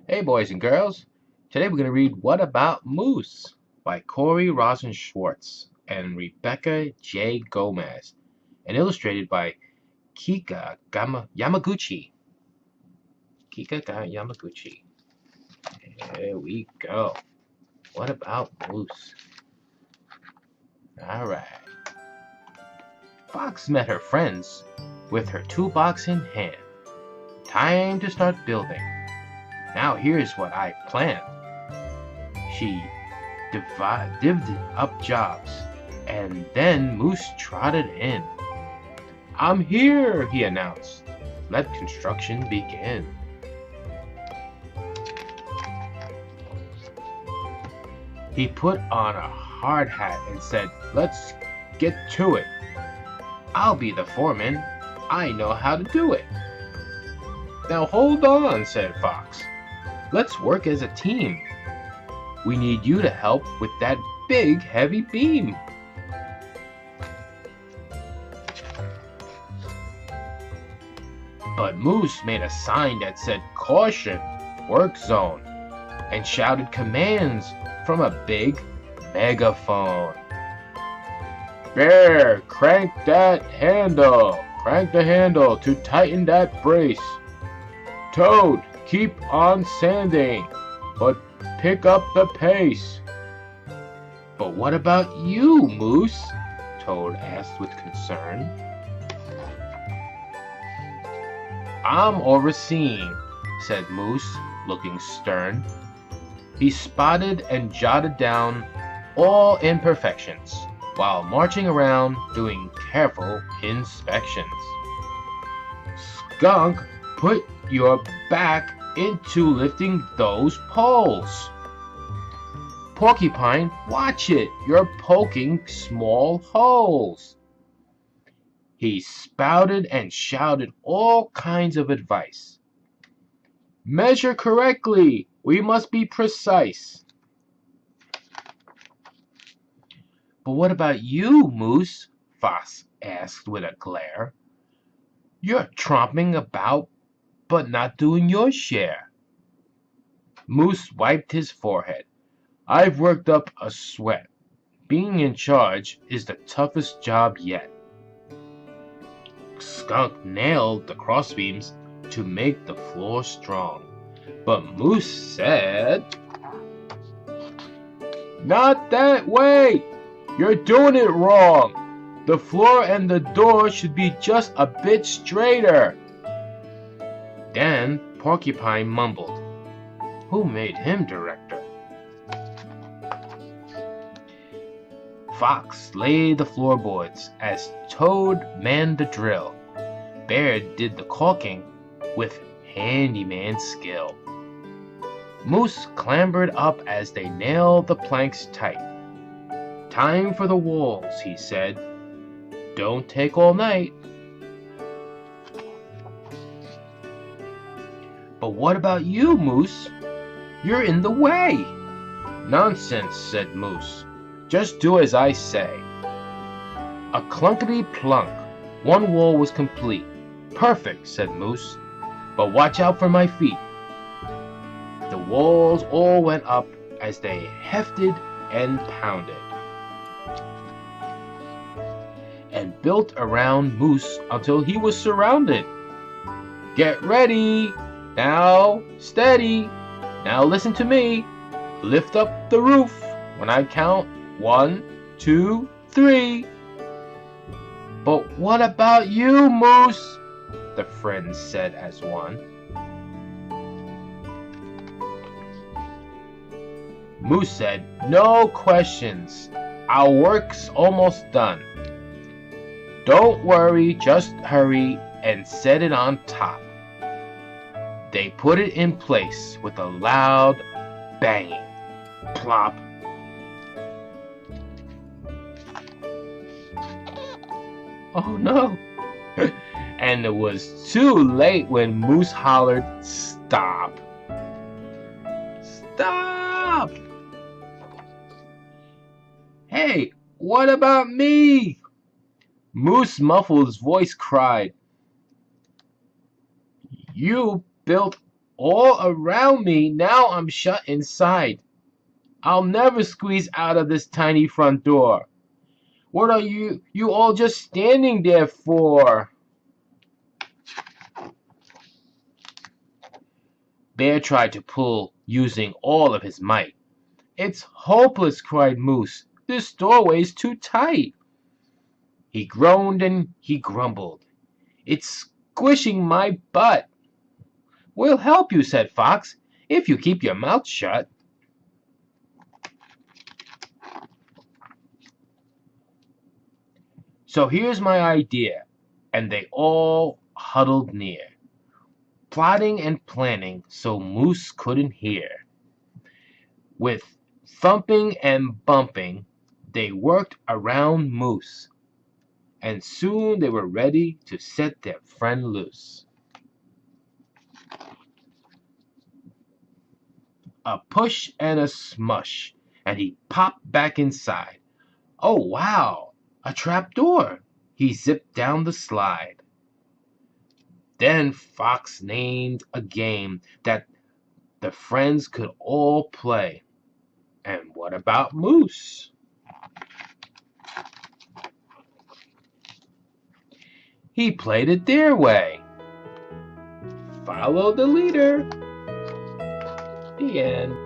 Hey boys and girls, today we're going to read What About Moose by Corey Rosen Schwartz and Rebecca J. Gomez and illustrated by Yamaguchi. Yamaguchi. Here we go. What about Moose? Alright. Fox met her friends with her toolbox in hand. Time to start building. Now here's what I planned. She divvied up jobs, and then Moose trotted in. "I'm here," he announced. "Let construction begin." He put on a hard hat and said, "Let's get to it. I'll be the foreman. I know how to do it." "Now hold on," said Fox. "Let's work as a team. We need you to help with that big heavy beam." But Moose made a sign that said "Caution, work zone," and shouted commands from a big megaphone. "Bear, crank that handle. Crank the handle to tighten that brace. Toad, keep on sanding, but pick up the pace." "But what about you, Moose?" Toad asked with concern. "I'm overseeing," said Moose, looking stern. He spotted and jotted down all imperfections while marching around doing careful inspections. "Skunk, put your back into lifting those poles. Porcupine, watch it, you're poking small holes." He spouted and shouted all kinds of advice. "Measure correctly, we must be precise." "But what about you, Moose?" Fox asked with a glare. "You're tromping about, but not doing your share." Moose wiped his forehead. "I've worked up a sweat. Being in charge is the toughest job yet." Skunk nailed the crossbeams to make the floor strong. But Moose said, "Not that way! You're doing it wrong. The floor and the door should be just a bit straighter." Then Porcupine mumbled, "Who made him director?" Fox laid the floorboards as Toad manned the drill. Bear did the caulking with handyman skill. Moose clambered up as they nailed the planks tight. "Time for the walls," he said. "Don't take all night." "But what about you, Moose? You're in the way." "Nonsense," said Moose. "Just do as I say." A clunkety-plunk. One wall was complete. "Perfect," said Moose. "But watch out for my feet." The walls all went up as they hefted and pounded and built around Moose until he was surrounded. "Get ready! Now, steady! Now listen to me! Lift up the roof when I count 1, 2, 3. "But what about you, Moose?" the friends said as one. Moose said, "No questions. Our work's almost done. Don't worry, just hurry and set it on top." They put it in place with a loud banging. Plop. Oh no! And it was too late when Moose hollered, "Stop! Stop! Hey, what about me?" Moose muffled his voice cried, "You built all around me. Now I'm shut inside. I'll never squeeze out of this tiny front door. What are you all just standing there for? Bear tried to pull, using all of his might. It's hopeless, cried Moose. This doorway's too tight. He groaned and he grumbled. It's squishing my butt. We'll help you, said Fox, if you keep your mouth shut. So here's my idea, and they all huddled near, plotting and planning so Moose couldn't hear. With thumping and bumping, they worked around Moose, and soon they were ready to set their friend loose. A push and a smush, and he popped back inside. Oh, wow, a trap door. He zipped down the slide. Then Fox named a game that the friends could all play. And what about Moose? He played it their way. Follow the leader. The end.